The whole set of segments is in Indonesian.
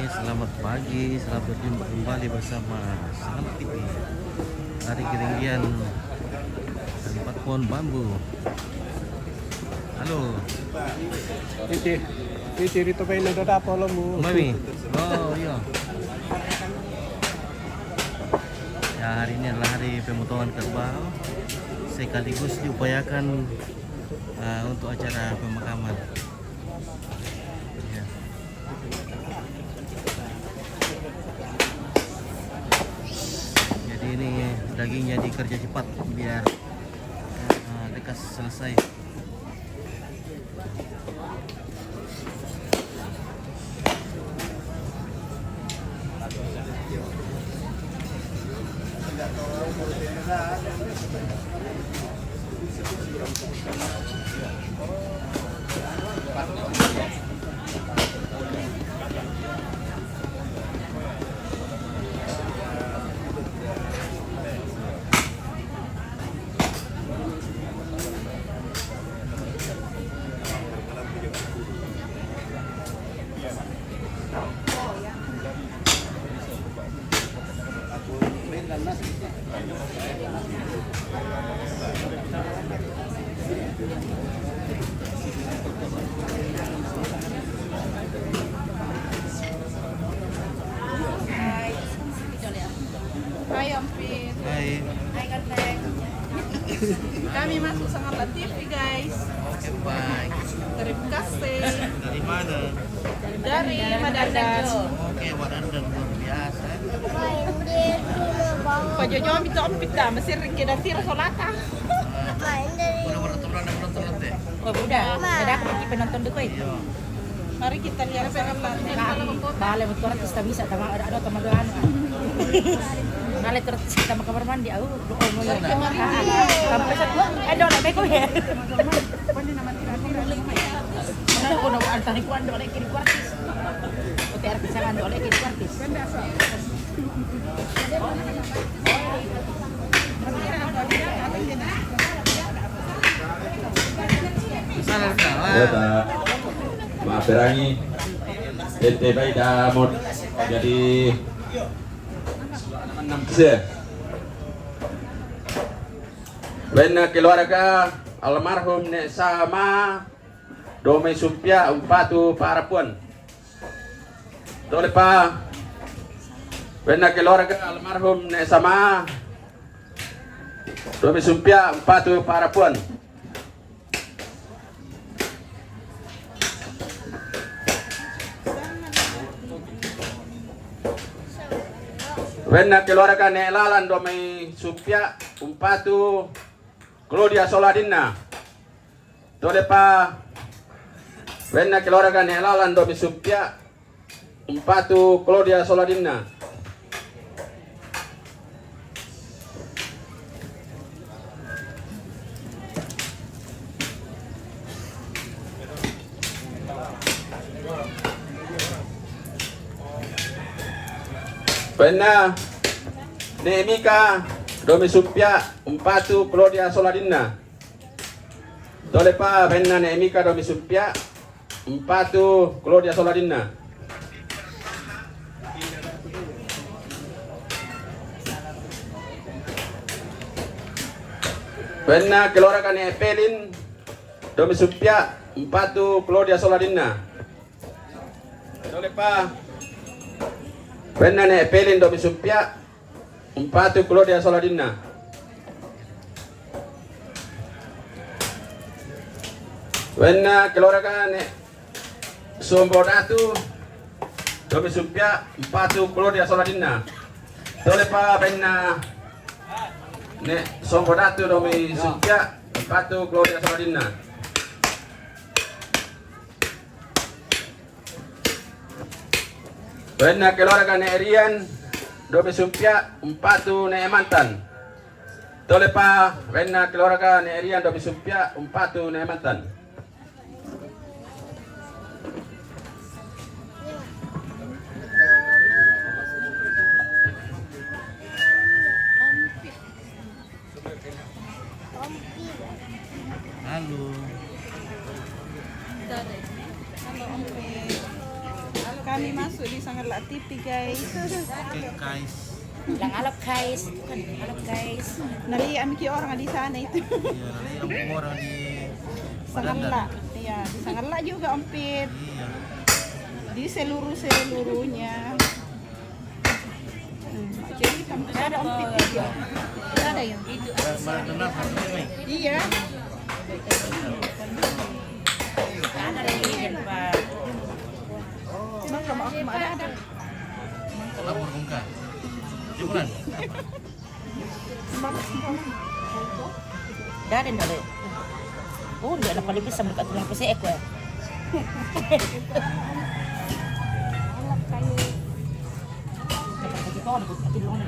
selamat pagi, selamat berjumpa kembali bersama Selamat TV. Hari ketinggian 4 pohon bambu. Halo. Iti rito kayo nagtatapo lang mo. Mami. Oh iya. Ya, hari ini adalah hari pemotongan kerbau, sekaligus diupayakan untuk acara pemakaman. Ya. Jadi ini dagingnya dikerja cepat biar lekas selesai. Hai Ampit. Hai. Hai Kateng. Kami masuk sangat latif guys. Oke, baik. Terima kasih. Dari mana? Dari Madadan. Oke, wadandan luar biasa. Pak Jojo Ampit Ampit dah. Masih kita tira solata. Oh, udah. Ada aku pergi penonton dulu, koy. Mari kita lihat sangat latif. Bale mo turut kita bisa tama ada tama doan. Nale turut kita ke kamar mandi. Au, doa mo yun. Sampai satu. Doon na beko ya. Mana ko na ang tani ko ando lagi kiri kuartis. Uter bisa ando lagi kiri kuartis. Salah salah. Kota Maperangi PT Baida Mod jadi 6 Bena keluarga almarhum Nek Sama Dome Sumpia Umpatu Parapuan Dole pa Bena keluarga almarhum Nek Sama Dome Sumpia Umpatu Parapuan Wenna keluarga Nelalan Domei Supia Umpatu Claudia Soladina Tolepa Wenna keluarga Nelalan Domei Supia Umpatu Claudia Soladina Wenna Nemika Domi Supia Umpatu Claudia Soladina Tolepa Wenna Nemika Domi Supia Umpatu Claudia Soladina Wenna keluarga Nepelin Domi Supia Umpatu Claudia Soladina Tolepa Wenna ne pelin Domi Sumpia Umpatu Claudia Soladina Wenna keluarga ne Sombodatu Domi Sumpia Umpatu Claudia Soladina Tolepa Wenna ne Sombodatu Domi Sumpia Umpatu Claudia Soladina Wenna keluarga Nerian Domi Sumpia Umpatu Neemantan Tolepa Wenna keluarga Nerian Domi Sumpia Umpatu Neemantan Halo. Halo Ampit. Kami masuk di sangat sangat TV guys. Oke guys. Lang alap guys, itu kan alap guys. Nalian ki orang di sana itu. Iya, nanti yang orang di Sangatlah. Iya, di Sangatlah juga Ompit. Iya. Di seluruhnya. Jadi kampus ada Ompit juga. Ada ya? Itu Baru kenapa ini? Iya. ada region Pak. Maka maaf ada. Lapor bongkar. Jualan. Dari dole. Oh, dia nak paling bisa dekat tulang pesek aku. Alap kayu. Dapat lagi kau dapat tulungan.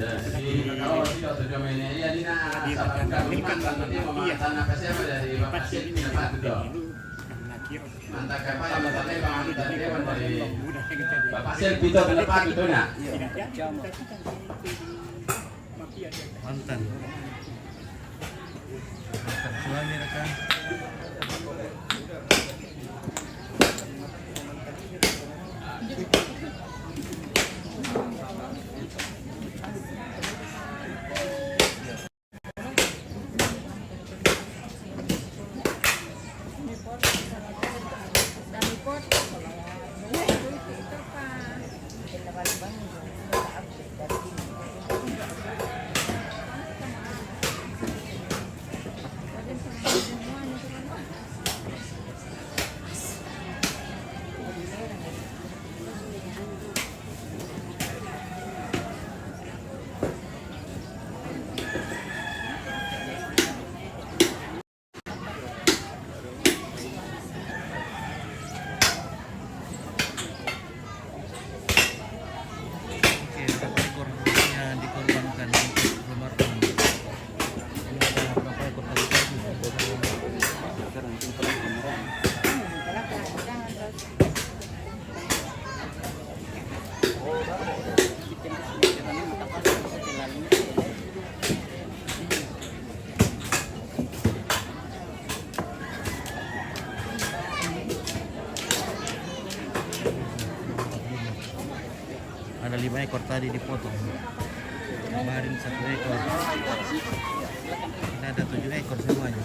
Jadi kalau tidak sudah ini dia dina sabarkan nanti memantan apa siapa dari Bapak Syed dapat itu. Mantap apa yang tadi Bang dari Dewan dari Bapak Syed itu dapat itu nya. Mantan. Mantan suami rekan. Ada 5 ekor tadi dipotong. Kemarin 1 ekor. Ini ada 7 ekor semuanya.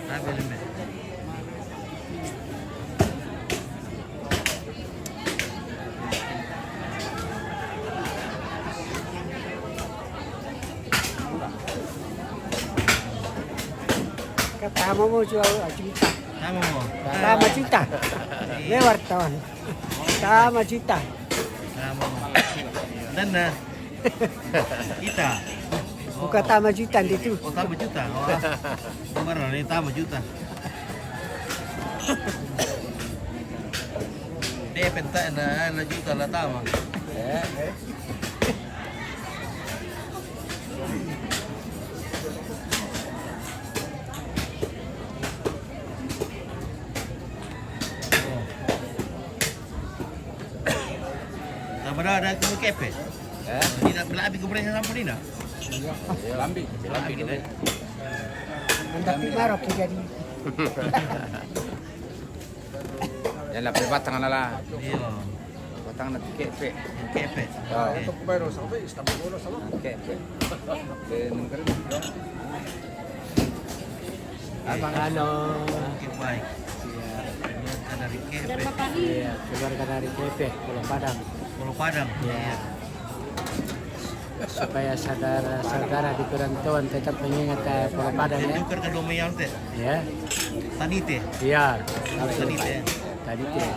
Ambil lembek. Katama mo jual cerita. Kamu mau? Tama cerita. Lewat tawan. Tama cerita. Kamu mau? Dan nah. Kita. Bukan tama cerita itu. Oh, tambah juta. Oh, kemarin ini tambah juta. Dia pentak na juta lah tama. Tambah ada kamu kepet. Tidak berlabi keberanian sampai ini nak? Lambi kita. Mendapi marok jadi. Yan la batang na la. Iya. Batang na kepe. Kepet. Untuk bayar sampai Istanbul sama. Kepe. Abang ano. Oke baik. Keluarga dari kepet. Iya, keluarga dari KP Pulau Padang. Pulau Padang. Ya. Supaya saudara-saudara di perantauan tetap mengingat Pulau Padang Dan ya. juga ke Domayan teh. Ya. Tadi teh. Iya. Tadi teh. Tadi teh.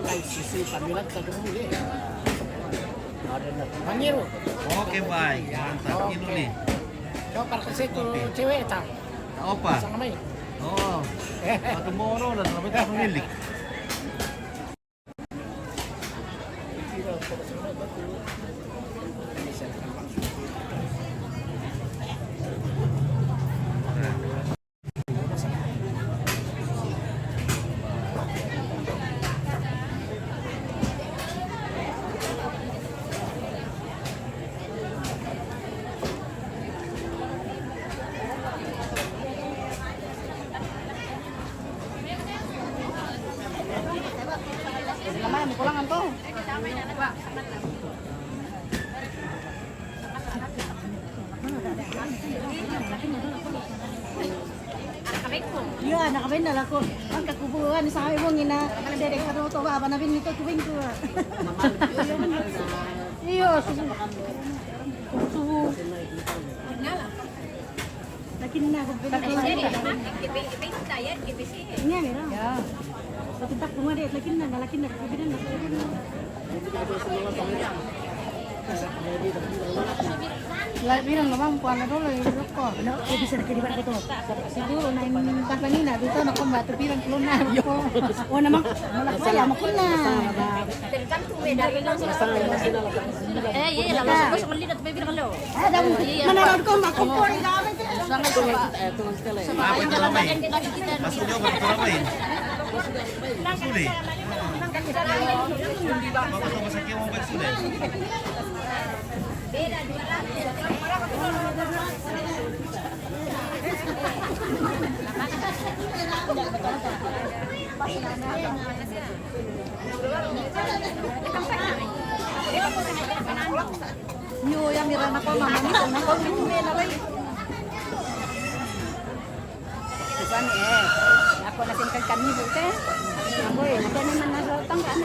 Ay, sisi pamilat sa kumuli. Ada na pangiro. Oke baik, mantap ini nih. Kau kasi ko cewek ta. Opa. Sa kamay. Oh, satu moro dan sampai tak pemilik. Lama pulangan tuh. Iya, nakabin na ako. Ang kakubuhan sa amin mo ngina, direk ka to ba panabin nito kubing ko. Iya, susu. Lakin na ako pinag-alala. Ini mira. Ya. Patintak bunga deh, lakin na, lakin na, kabinan na. Lai bilang naman puan na dulu yung ko. No, bisa na kadiban ko to. Siguro na yung kanina dito na kung bato bilang klona. O naman, malakaya makuna. Iya, lawas ko malidat pa bilang lo. Ada mananood ko makumpor gamit. Sangat ko tunggu sekali. Apa itu ramai? Masuknya apa itu ramai? Sudah. Bapak sama sakit mau baik sudah. Nyo yang mirana ko mama ni na ko ni na lagi. Bukan aku nasi ikan ni bukan. Aku bukan mana datang kan.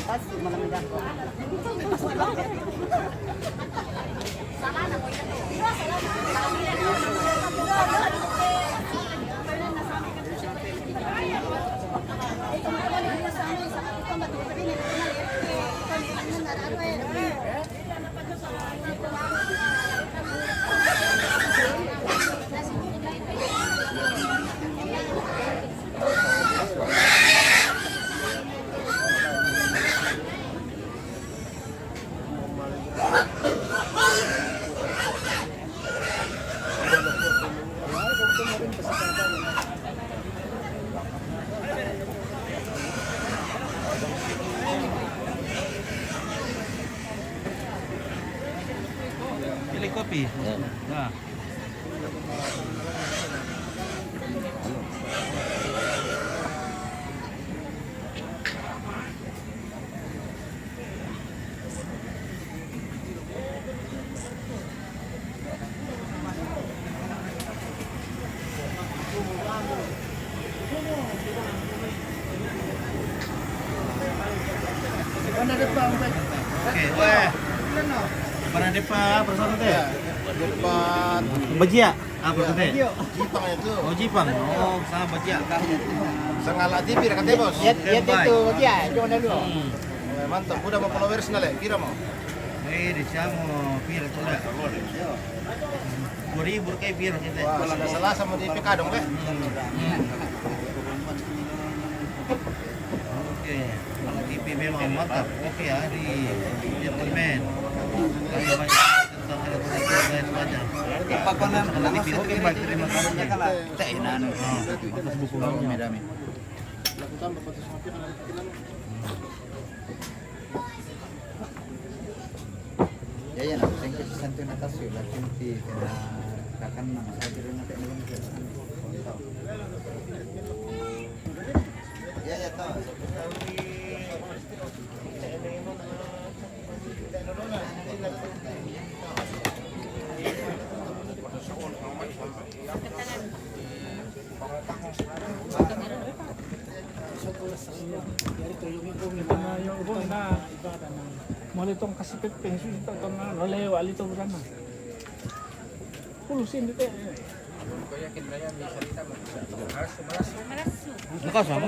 Pas malam dah. Pilih kopi. Nah. Oke, weh. Mana depa bersama teh? Depan Bajia. Apa teh? Jipang itu. Oh, Jipang. Oh, sama Bajia. Sengala TV kata bos. Dia itu dia, jangan dulu. Mantap, udah mau followers nale, kira mau. Diciamo pira sudah. 2000 kayak pira kita. Kalau nggak salah sama di PK dong, Pak. Oke, kalau TV memang mantap. Oke ya di Gentleman. Kami banyak tentang elektronik dan sebagainya. Pakonan kalau TV oke baik, terima kasih. Tenan. Atas buku kami. Ya ya, nak sengke santu natas yo la kinti kena kakan nama saya rin natin naman sa ya ya tahu. Yung ibon na ibadah na. Mali tong kasipit pensu ito na lalewa alito bukan na. Pulusin dito. Makas lah.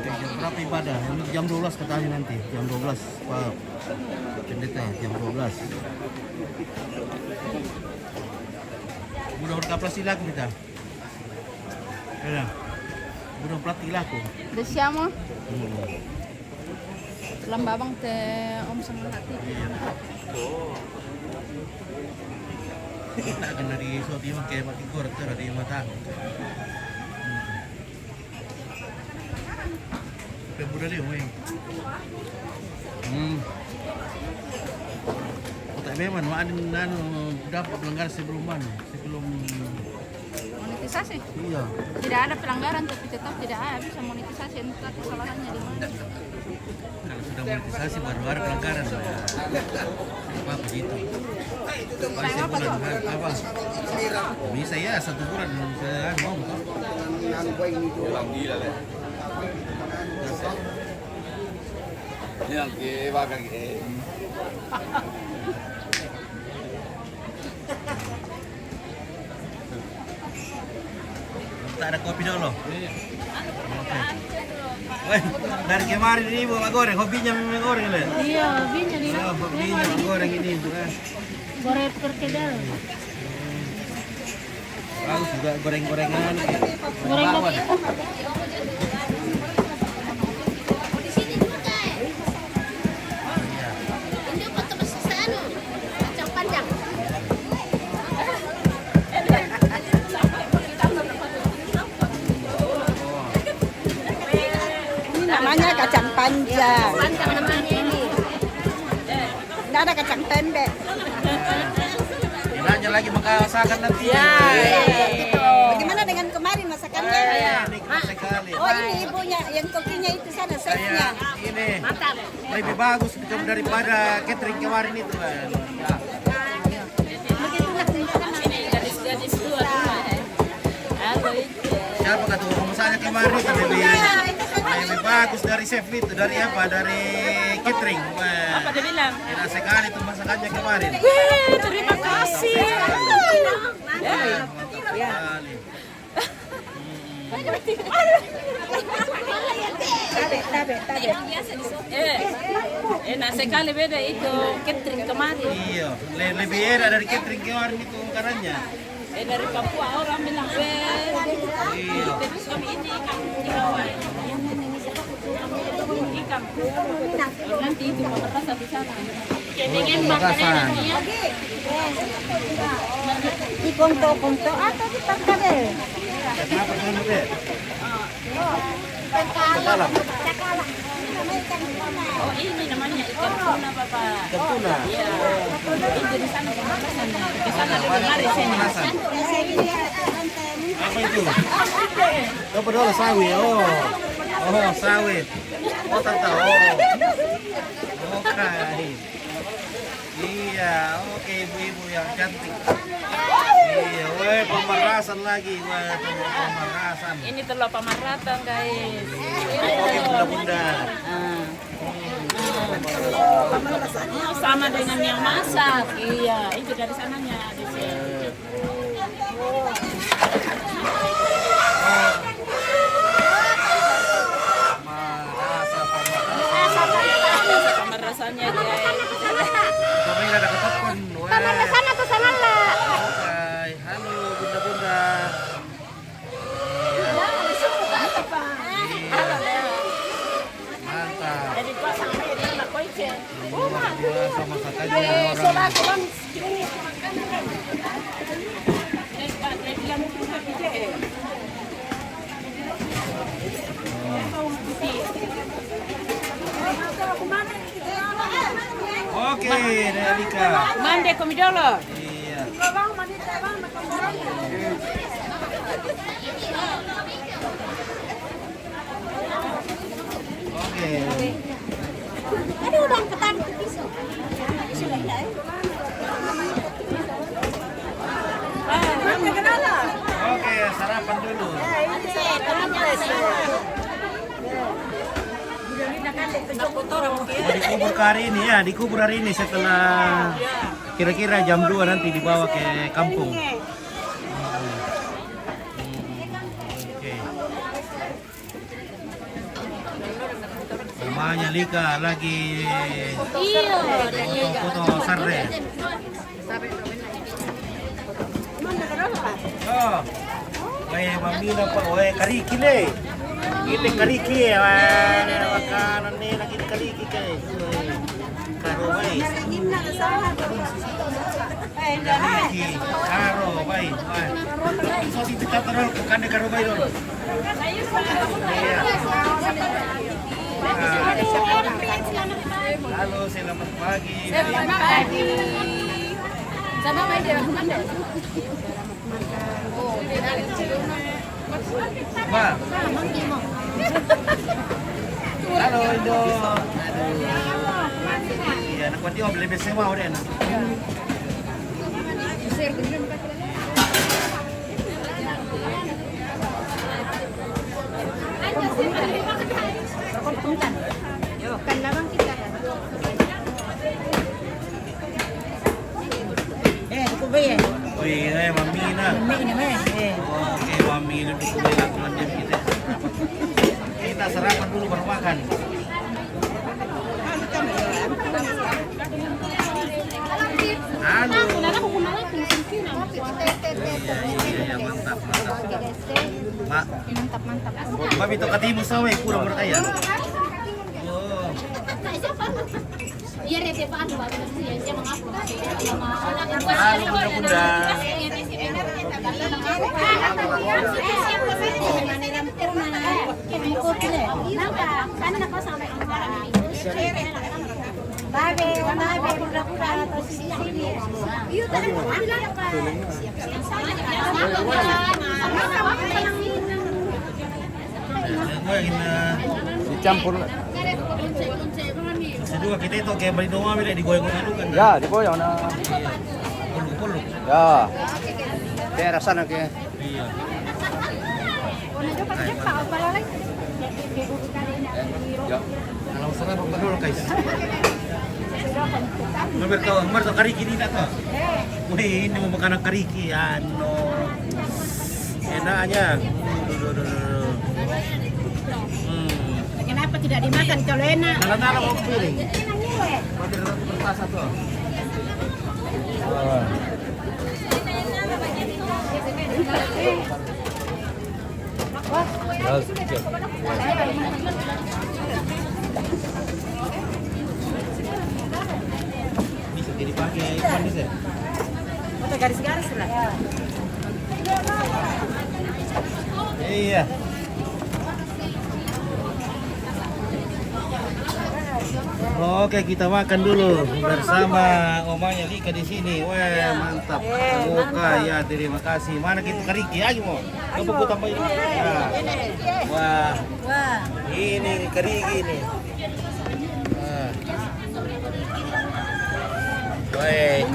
Jam berapa ibadah? Jam 12 katanya nanti. Jam 12 Pak Pendeta, jam 12. Budak berkaplas laku kita. Ya. Budak pelatih laku. Desiamo. Lambabang te om sangat hati. Kita akan dari suatu yang kayak mati korek ada yang mata. Pemuda dia, weh. Tak memang, ada dapat pelanggaran sebelum Monetisasi. Iya. Tidak ada pelanggaran tapi tetap tidak ada bisa monetisasi, entah kesalahannya di mana. Kalau sudah monetisasi baru ada pelanggaran. Apa begitu? Pasti bulan apa? Bisa ya 1 bulan bisa mau toh. Yang ke bakal ke. Tak ada kopi dulu. Weh, dari kemarin ini bawa goreng, hobinya memang goreng le. Iya, hobinya di. Hobinya goreng ini tuh kan. Goreng perkedel. Bagus juga goreng-gorengan. Goreng Bawang. Namanya kacang panjang. Panjang namanya ini. Tidak ada kacang pendek. Nanya lagi masakan nanti. Ya, gitu. Bagaimana dengan kemarin masakannya? Nikmat sekali. Oh ini ibunya, yang kokinya itu sana, chefnya. Ini lebih bagus daripada catering kemarin itu kan. Gadis tua rumah. Halo itu. Siapa kata misalnya kemarin itu lebih bagus dari chef itu, dari apa? Dari catering. Apa dia bilang? Enak sekali itu masakannya kemarin. Terima kasih. Ya. Enak sekali beda itu catering kemarin. Iya, lebih enak dari catering kemarin itu karanya. Dari Papua orang bilang Iya. terus kami ini ikan di bawah. Ikan. Nanti itu pematasan di sana. Dengan Makassar. Di konto atau di perkedel. Kenapa kamu deh? Cakalang. Oh ini namanya ikan tuna Bapak. Ikan tuna. Iya. Itu di sana pematasan. Di sana di kemarin sini. Apa itu? Apa dulu sawit? Oh sawit. Oh tahu. Oke. Iya, oke ibu-ibu yang cantik. Iya, weh pemerasan lagi, weh pemerasan. Ini telur pemaratan guys. Oke bunda-bunda. Sama dengan yang masak. Iya, itu dari sananya di sini. Pemerasannya guys. Kami ada ketepon, weh. Sana tuh sana lah. Oke, halo bunda-bunda. Mantap. Jadi pasang ini anak koice. Luar biasa masakannya orang. Oke, Delika. Mande komidolo. Iya. Oke. Aduh, udah ketan pisau. Sudah ya. Oke, sarapan dulu. Mau dikubur ke hari ini ya, dikubur hari ini setelah kira-kira jam 2 nanti dibawa ke kampung. Oke. Namanya Lika lagi foto-foto sarre. Oh, kayak mamina pa, oe kariki le. Kita kariki ya, makanan nih lagi kariki guys. Karo bay. Kariki, karo bay. So di kita terus bukan de karo bay dong. Iya. Halo, selamat pagi. Selamat pagi. Sama main di rumah Mande. Ma. Halo Indo. Iya, nak kuat dia beli bersama udah. Kan labang kita. Aku bayar. Wih, mamina. Ini mah. Oke, mamina dulu bayar teman-teman kita. Kita sarapan dulu baru makan. Halo. Iya, mantap. Mak, Mak itu katimu sawe kurang berkaya. Oh. Iya, dia Pak Anu, dia mengaku. Halo, bunda-bunda. Dicampur. Sedua kita itu kayak beli doang bila digoyang-goyang dulu kan. Ya, digoyang na. Puluk-puluk. Ya. Daerah sana ke. Iya. Ya. Kalau serap apa dulu guys? Nomor to kariki ini tak to. Wih, ini mau makan kariki ano. Enaknya. Kenapa tidak dimakan kalau enak? Nala-nala mau piring. Pakai kertas satu. Bisa dipakai manis ya? Foto garis-garis lah. Iya. Oke, kita makan dulu bersama omanya Lika di sini. Wah, mantap. Muka ya, terima kasih. Mana kita kariki lagi mau? Coba gua tambahin. Nah. Wah. Ini kariki nih. Wah.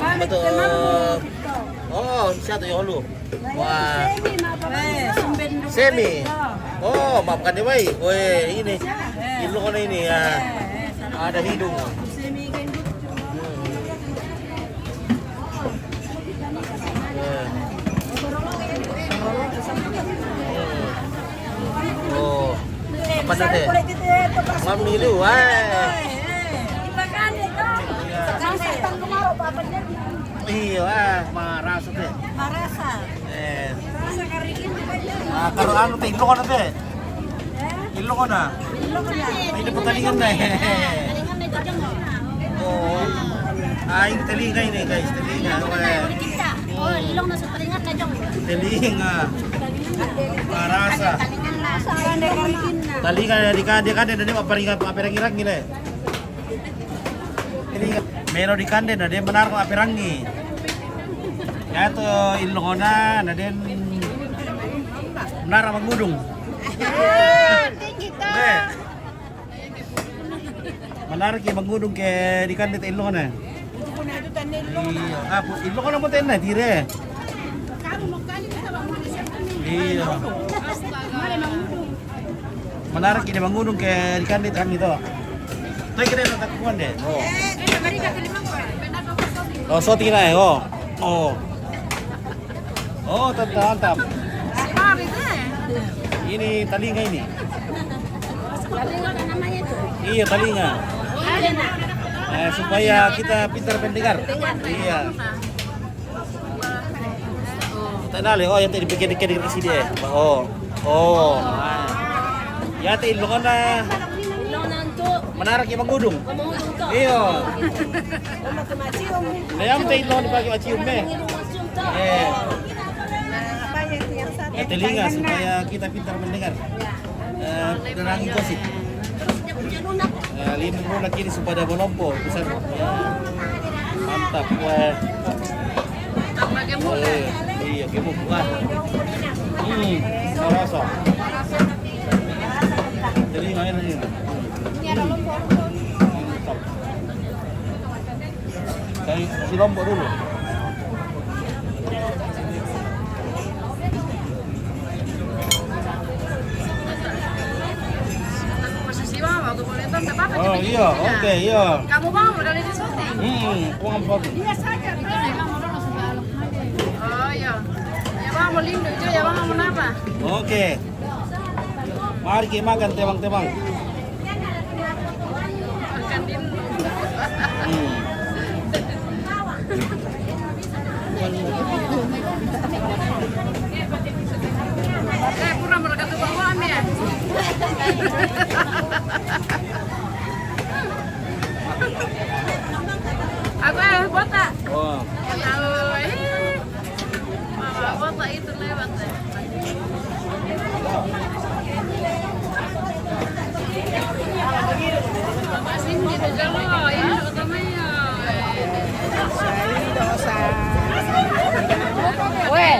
Wah, betul. Oh, satu ya lu. Wah. Semi. Oh, maafkan dia baik. Weh, ini. Hidung kan ini ya. Ada hidung. Oh. Apa nanti? Mami lu, iya, marasa deh. Marasa. Rasa karikin Ah, kalau anu teh ilo kana teh. Ilo kana. Ini pertandingan deh. Oh. Ah, ini telinga ini guys, telinga. Oh, ilong nasa talingan na jong. Telinga. Marasa. Talingan na. Tali ka di kande na di maparingi-rang gila. Ini meron di kande na di benar ko apirangi. Ya to Ilongona na din benar magudong. Benar ki magudong ke di kande ta Ilongona. Iya, Ilongona mo ten na dire. Iya. Menarik ini manggunung ke ikan di kami itu. Tuh kita nak takuan deh. Oh, so tinggal ya. Oh, tetap. Ini talinga ini. Iya talinga. Supaya kita pintar pendengar. Iya. Tenali, oh yang tadi bikin-bikin ke sini deh. Oh. Ya teh Ilongona. Menarik ya magudong. Iya. Ayam teh Ilongona dipakai macium deh. Ya telinga supaya kita pintar mendengar. Terangi gosip. Lima bulan kini supaya menompo besar. Mantap. Iya, gemuk. Wah. Rasa. Jadi main ini. Kayak si lombok dulu. Oh iya, oke iya. Kamu mau dari di syuting? Uang foto. Oh iya. Ya bang mau lindu juga ya bang mau apa? Oke. Mari kita makan temang-temang. Makan lindu. Pura mereka tuh bawaan ya. Aku botak. Oh. Mama botak itu lewat deh. Mama Cindy juga loh, ini utamanya. Weh.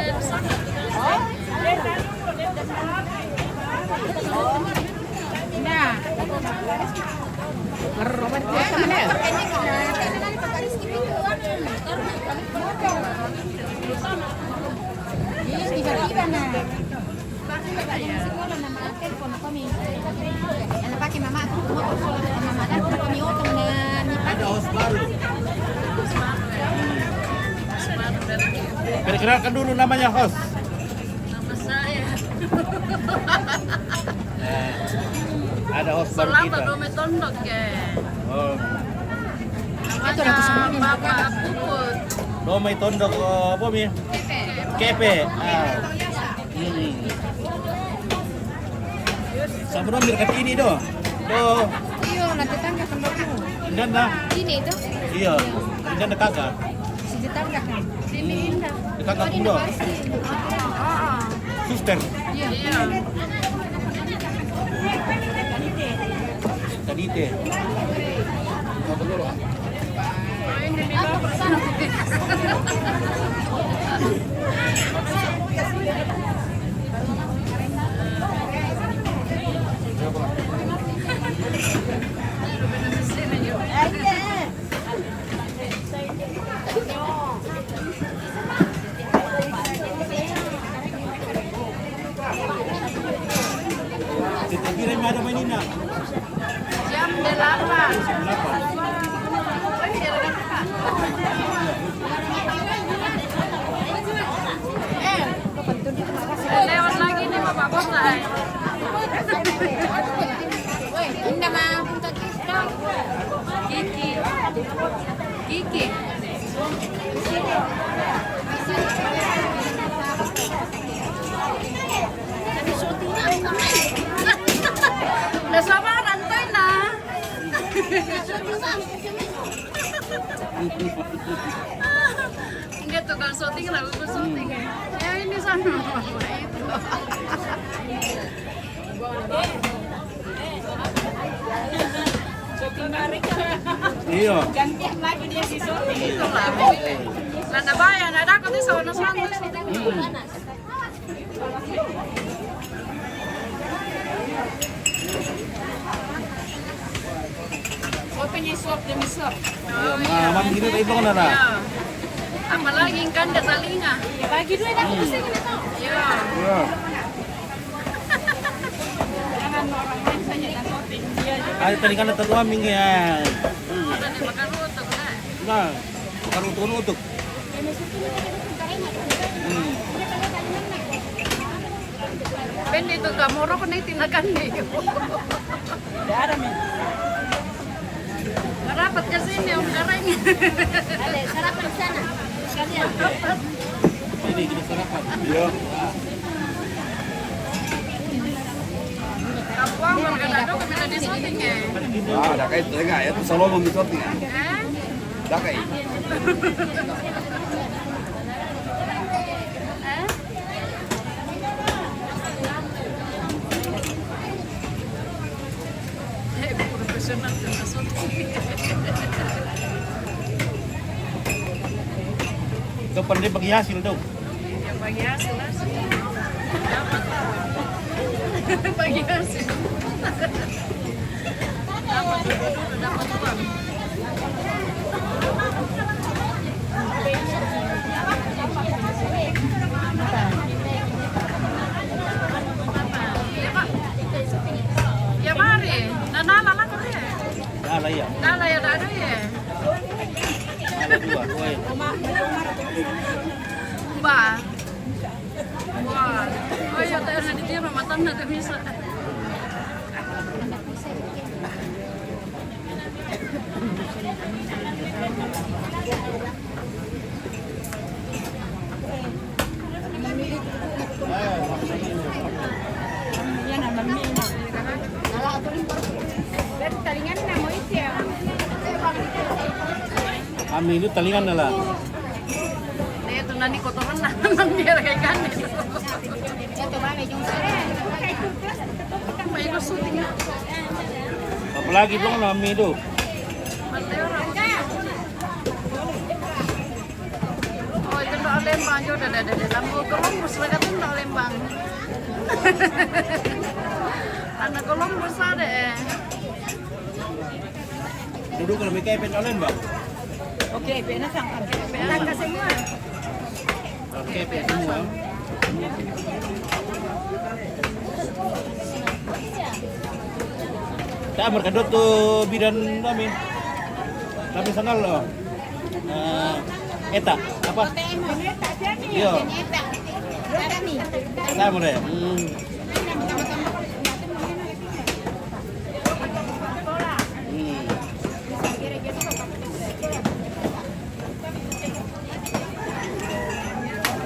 Nah. Robert biasa mana? Tiba-tiba nah. Sekolah nama telepon kami. Yang pakai mama aku mau sekolah sama mama dan kami otong dan Ada host baru. Perkenalkan dulu namanya host. Nama saya. Ada host baru Selama kita. dome tondok ya. Oh. Namanya Bapak Puput. Domay tondok apa mi? Kepe. Sama dong biar kat ini doh. Doh. Iyo, nanti tangga kembali. Dan dah. Ini itu. Iya. Dan ada kakak. Si ditangga kan. Sini indah. Di kakak pun doh. Suster. Iya. Tadi teh. Ini di bawah sana. Kita kira ada mainina. Jam 8. Lewat lagi nih Bapak Botai. Indah mah punta kita. Kiki. Udah sama rantai nah. Enggak tuh kalau syuting lah, aku syuting. Ya ini di sana. Iya. Gantian lagi dia si Soti. Itulah. Nada bayan, ada aku di sana sana. Kopinya suap demi suap. Mama gitu tadi itu kan ada. Ya. Apalagi ikan dan talinga. Bagi duit aku mesti gitu. Ya. Iya. Jangan orang lain saja dan shopping dia aja. Ada tadi kan ada dua minggu ya. Udah nih makan rutuk lah. Nah, bukan untuk. Ben itu kamu rokok nih tindakan nih. Tidak ada nih. Rapat ke sini om kareng. Ada sarapan di sana. Sekalian. Ini kita sarapan. Iya. Kapuang berkadang kami di syuting ya. Ah, dah kait enggak ya tuh selalu mengikuti. Dah kait. Profesional kena syuting. Itu pandai bagi hasil dong. Ya bagi hasil lah. Dapat lah. Bagi hasil. Dapat uang. Ya Pak. Ya mari. Nana lah kok ya. Ada ya. Nana ya ada ya. Ada dua. Woi. Ba. Wah. Oh ya tadi di dia matan nanti bisa. Kami itu telingan lah. Dia tuh nani kotoran nah dia kayak kan. May syuting. Apalagi dong kami itu. Mati orang. Oh itu ndak Lembang juga ada lampu Columbus mereka tuh ndak Lembang. Anak Columbus ada. Duduk kalau mereka event online bang. Oke, benar sangat. Tangga semua. Oke, event semua. Kita berkadot tuh bidan kami. Kami sangal loh. Eta apa? Iya. Eta mulai.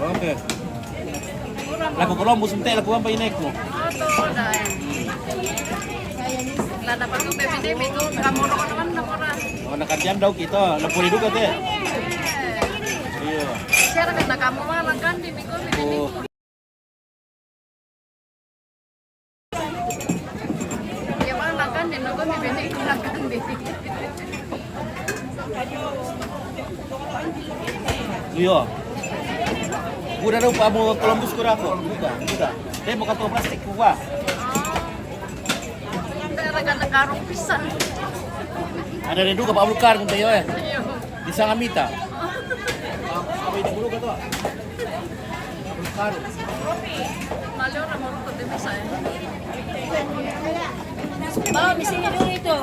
Oke. Lagu Columbus ente lagu apa ini aku? Oh, dah. Lah dapat tuh BPDB itu kamu orang orang. Oh, nak kerjaan daw kita. Lagu hidup teh. Iya. Siapa kata kamu malah kan di Miko Oh. Ya malah kan di Miko BPDB kan di. Iya. Udah dong kamu Columbus kurang aku. Udah. Dia mau kantong plastik gua. Daerah kata karung pisan. Ada di duka Pak Bulkar kunta yo. Iya. Di Sangamita. Apa itu dulu kata? Bulkar. Malah orang mau tuh di bisa. Bawa di sini dulu itu.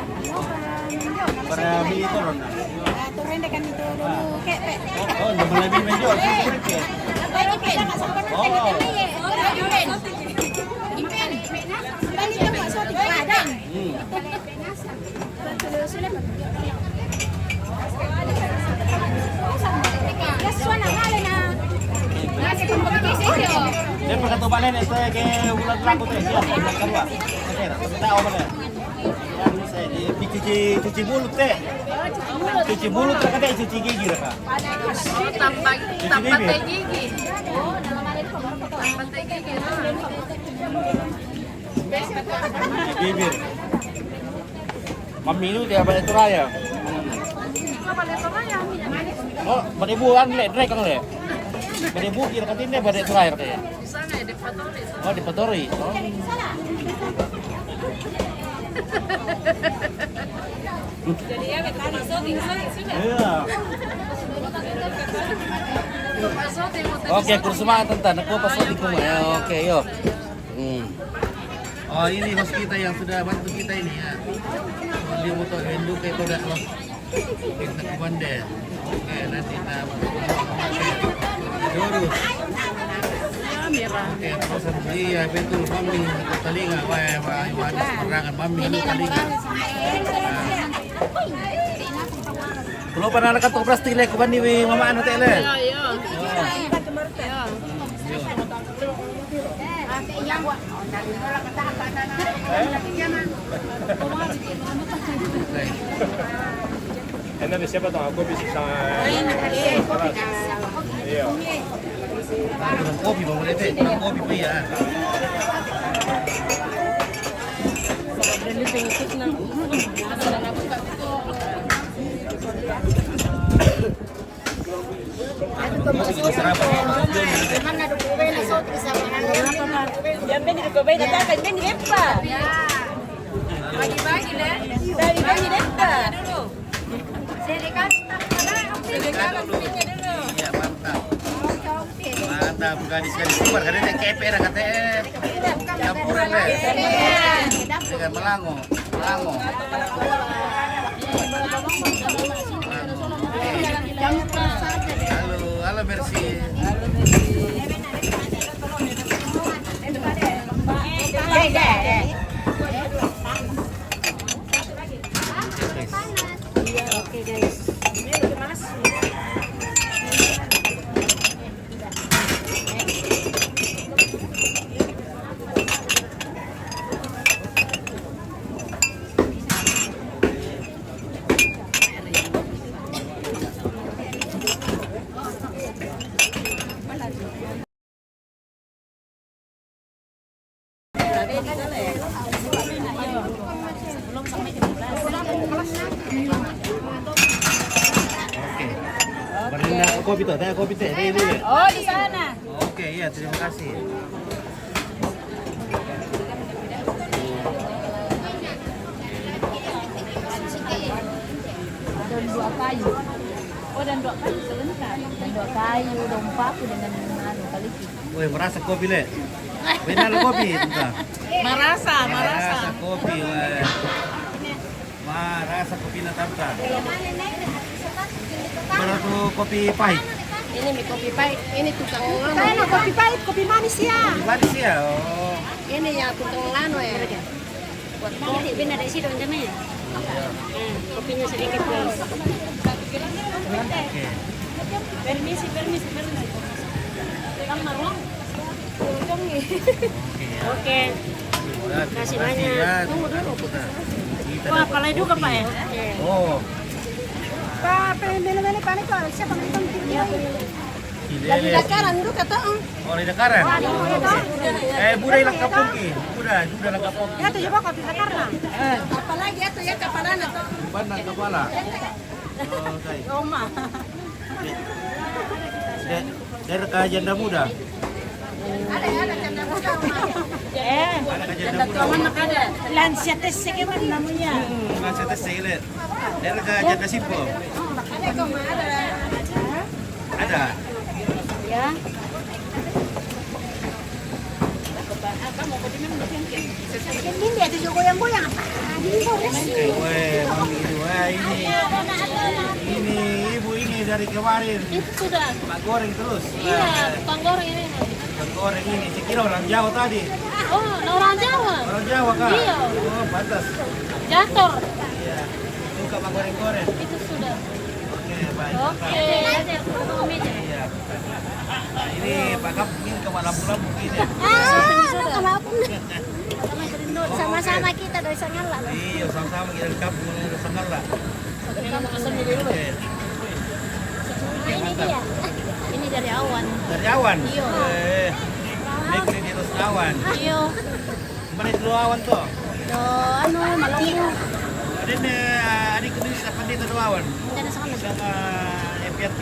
Para itu Ronda. Turun dekan itu dulu kepe. Oh, udah lebih menjual. Baru kita nggak sampai nanti kita nih. Oh, juren. Ipen. Balik ke Pak Soti Padang. Ya suana kali na. Nasi kompetisi itu. Dia pernah coba lain itu kayak bulan laku teh. Dia bulan kedua. Oke, tahu apa deh? Yang saya cuci mulut teh. Cuci mulut kan ada cuci gigi lah kak. Tambah teh gigi. Pantai gigi lah. Bibir. Mami itu dia balik raya. Apa balik raya? Oh, beribuan le, drek kan le. Beribu kira kantinnya balik raya kayak. Di sana ya, di Patori. Oh, di Patori. Oh. Jadi ya kita masuk di sana. Iya. Masuk di Oke, kursus tentang aku pasal di rumah ya. Oke, yuk. Oh, ini host kita yang sudah bantu kita ini ya. Dia motor Hindu kayak itu dah loh. Kita ke Bandar. Oke, nanti kita lurus. Ya, merah. Oke, terus iya betul mami satu telinga. Wah, ada perangan mami satu telinga. Kalau pernah nak kantor plastik le, kuban ni mama anu teh le. Ya, ya. Enak ni siapa tahu aku bisa iya. Kurang kopi bang boleh teh, kurang kopi pun ya. Bagi-bagi deh. Bagi-bagi deh. Dulu. Serikat Sedekahkan duitnya dulu. Iya mantap. Mantap, gadis-gadis keluar kan ada keper katanya. Campuran le. Dengan melango, melango. Halo, halo Mercy. Oke guys. Oke. Berindah kopi tuh, tanya kopi teh, ini. Oh di sana. Oke, iya terima kasih. Dan 2 kayu. Oh dan 2 kayu sebentar. Dan 2 kayu, dompaku dengan anu kali itu. Woi, merasa kopi le. Benar kopi entah. Marasa, Marasa kopi, woi. Marasa kopi na tamta. Berapa kopi pahit? Ini mie kopi pahit, ini tukang Saya kopi pahit, kopi manis ya. Manis ya? Oh. Ini ya tukang lano ya. Buat kopi benar dari situ namanya. Kopinya sedikit guys. Oke. Permisi. Kang Marwah. Oke. Ya. Oke. Terima Kasih banyak. ya. Tunggu dulu. Kita Wah, dapat palai juga kopi. Pak ya? Oh. Pak, beli-beli panik kok siapa nonton video? Lagi Cilele. dakaran dulu kata. Oh, di Dakaran. Budak ilang kapung ki. Budak ilang kapung. Ya tuh coba kopi dakaran. Apalagi itu ya kapanan atau Bandang kepala. Oh, okay. Oma. Dari ke janda muda. Ada janda muda. Ada ke janda muda. Ada. Lansia tes sekeman namanya. Nggak saya tes saya dari ke janda simpel. Ada kok ada. Ada. Ya. Ini dia tuh goyang-goyang apa? Weh, mami itu, wah ini ibu ini dari kemarin. Itu sudah. Pak goreng terus. Iya, tukang goreng ini. Pak goreng ini, saya kira orang Jawa tadi. Oh, orang Jawa. Orang Jawa kak? Iya. Oh, pantas. Jator. Iya. Suka Pak goreng-goreng. Itu sudah. Oke, baik. Oke. Iya. Nah, ini Pak Kap ini ke lampu-lampu ini. Sama-sama kita dari Sangala. Iya, sama-sama kita di kampung dari Sangala. Oke. Ini dia. Ini dari awan. Dari awan. Iya. Awan. Iyo. Mana itu awan tuh? Do ano malunggo. Ada ni adik kuning sa pandito do awan. Diyan sa kanila. Sa FPT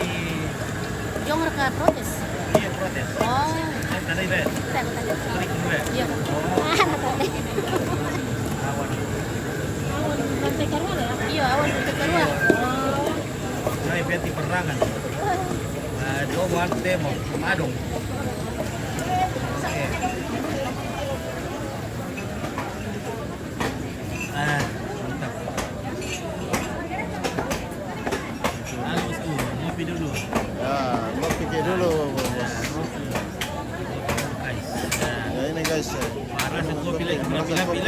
Yung mereka protes. iya protes. Oh. Tadi be. Tayo tayo. Balik gue. Iya. Ah, natali. Awan. Lantai karwa ya? Iya, awan lantai karwa. Sa FPT perangan. Do wan demo madong. Mantap. Halus tuh, ngopi dulu. Ya, lo pikir dulu. Guys, Ya ini guys. parah sih kopi lagi, kopi lagi.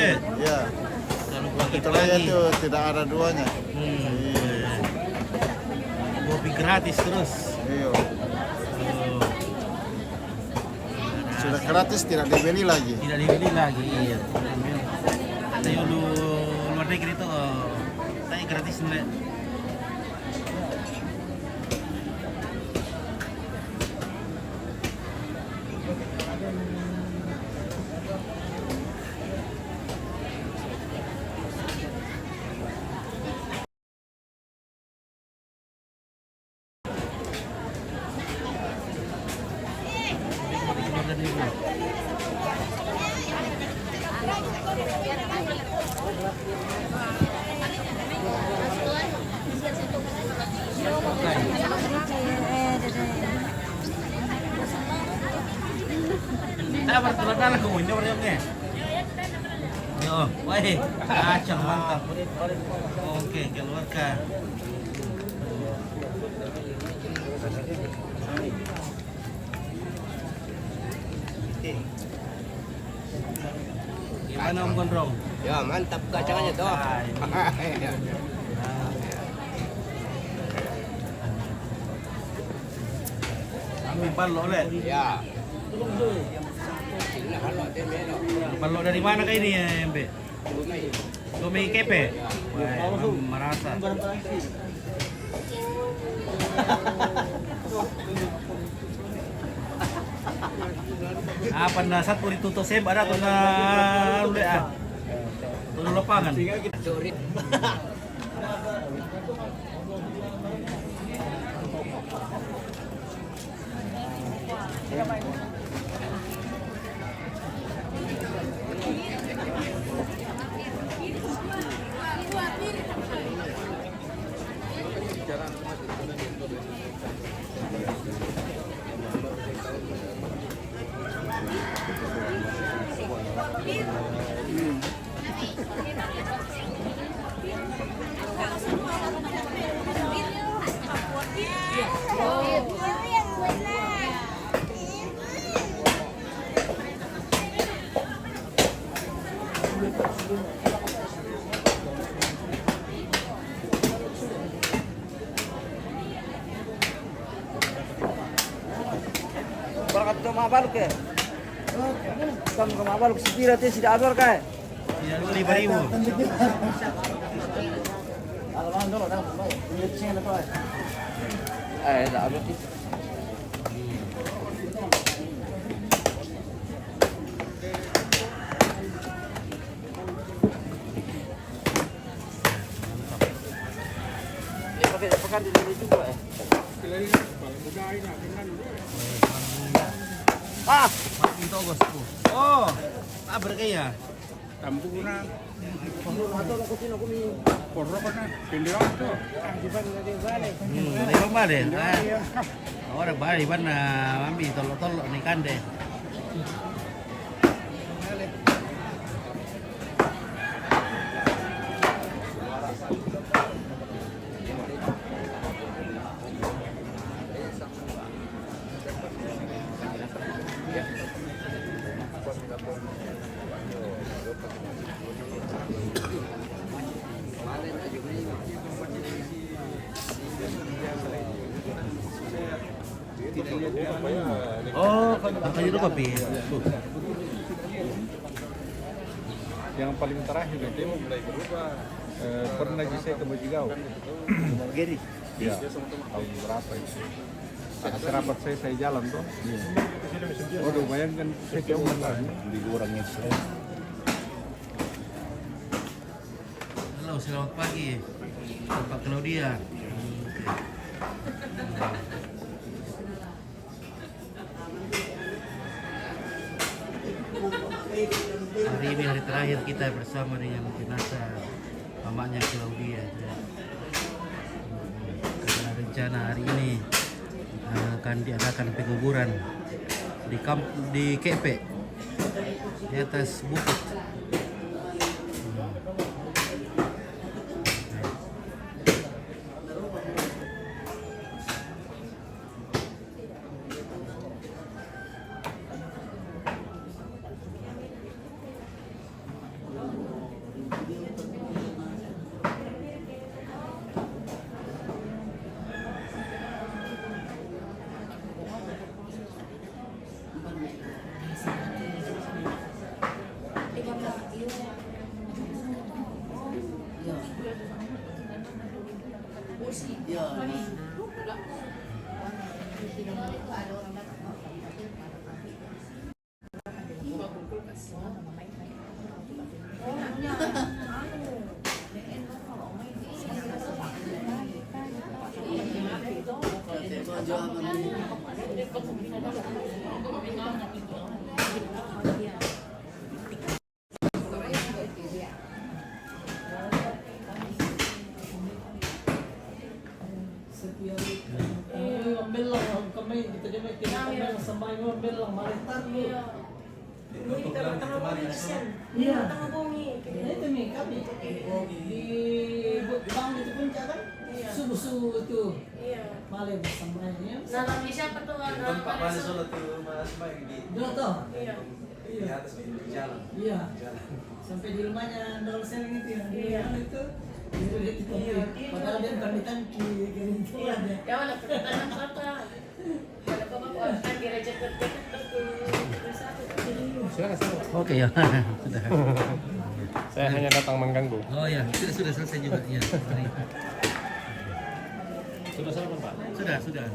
Ya, Kalau gua gitu setelahnya lagi. itu tidak ada duanya. Iya. Kopi gratis terus. Iya. Oh. Sudah gratis tidak dibeli lagi. Tidak dibeli lagi. Iya. Saya dulu luar negeri itu saya gratis nih. Saya bertolak ke window berarti. Yo, wah, kacang mantap. Oke, keluarkan. Gimana Om Gondrong? Ya mantap kacangannya tuh. Kami balok le. Ya. Balok dari mana kayak ini ya, Mbe? Lumei kepe. Wah, merasa. Apa na satu ditutup sem ada tuh na udah ah. Tuh lapangan. Berkat ke mabaluk ya. Kamu ke mabaluk sepira teh sudah ador kae. Ya 5.000. Alaman dulu dah. Ini sing apa? Dah ador sih. Pekan di sini juga ya. Ah, itu bosku. Oh, berkaya. Tampungan. Memang balik. Orang balik mana ambil tolok-tolok nih kande. Oh, kayu itu kopi. Yang paling terakhir itu mulai berubah. Pernah saya ke Bajigau. Geri. Iya. Tahun berapa itu? Kerabat saya jalan tuh. Waduh, bayangkan saya jauh lagi di orangnya. Halo, selamat pagi. Pak Claudia. Hari ini hari terakhir kita bersama dengan jenazah mamanya Claudia. Karena rencana hari ini akan diadakan penguburan di Kepe di atas bukit. Subuh-subuh itu malam semuanya. Dalam siapa tuh? Pak Bani Solo tuh Mas Baik di. Doto. Iya. Di atas di jalan. Iya. Sampai di rumahnya Ndol Sering itu yang itu. Padahal dia bukan di tangki gitu. Ya udah pertanyaan apa? Kalau bapak kan gereja terdekat Oke ya, sudah. Saya hanya datang mengganggu. Oh ya, sudah selesai juga ya. Sudah sarapan Pak? Sudah.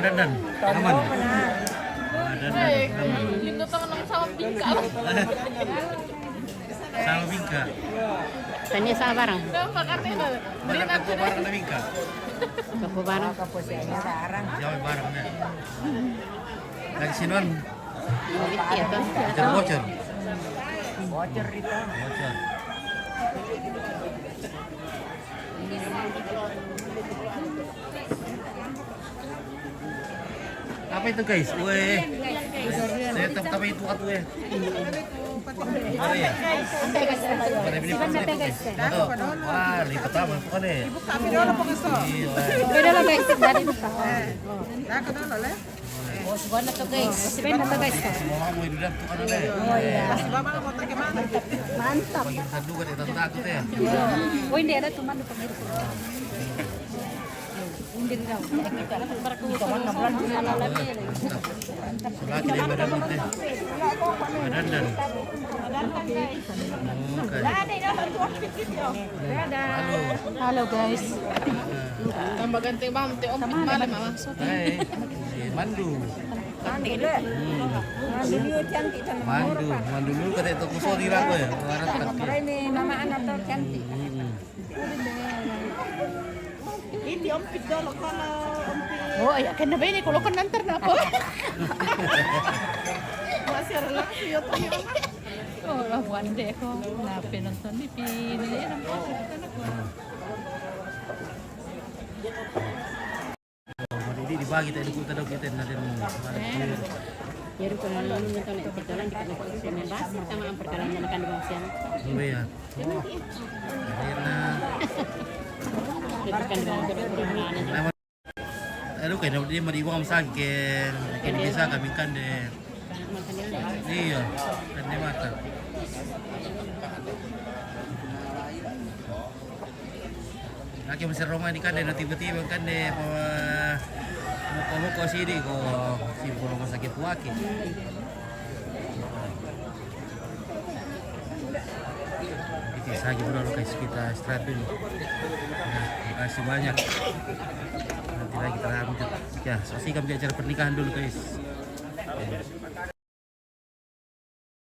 Dandan, aman. Itu teman sama bingka. Sama bingka. Tanya sama barang. Makanya beli nanti barang na bingka. Kapo barang. Jauh barangnya. Lagi sinon. Iya tuh. Bocor. Bocor itu. Bocor. Apa itu guys? Weh. Saya tapi itu atuh ya. Apa ya? Pada beli guys. Wah, lipat apa bukan deh. Buka video lo pengeso. Beda lah guys, dari buka. Nah, kena lo le. Bos gua na to guys. Benda to guys. Mau ini dan tuh ada deh. Oh iya. Bapak mau tanya gimana? Mantap. Bagi besar juga deh takut ya. Oh ini ada teman di pemirsa. Hindi daw. Barko teman na bulan ala lagi. Lagi deh badan deh. Badan dan. Halo guys. Tambah ganti bang, ti om malam masuk. Hai. Mandu. Mandu dulu kata itu kusol di rago ya. Ini mama anak tuh cantik. Ini ompit dulu kalau ompit. Oh, ya kan na ini kalau kan nantar na ako. Masih relax ya tuh. Oh, lawan deh ako. Na pinonton ni Pini. Yan ang Jadi dibagi tadi kita dok kita nanti Jadi kalau lalu nonton itu perjalanan di kantor polisi membahas sama perjalanan kan di Bangsian. Oh iya. Karena Itu kan di Bangsian. aduh kayak dia mau dibuang saking, kayak bisa kami kan deh. Iya, kan dia mata. Lagi masih Roma ini kan deh, tiba-tiba kan deh muka-muka sini kok si rumah sakit Waki. Itu saja udah guys, kita istirahat dulu. Ya, terima kasih banyak. Nanti lagi kita lanjut. Ya, saksikan acara pernikahan dulu guys.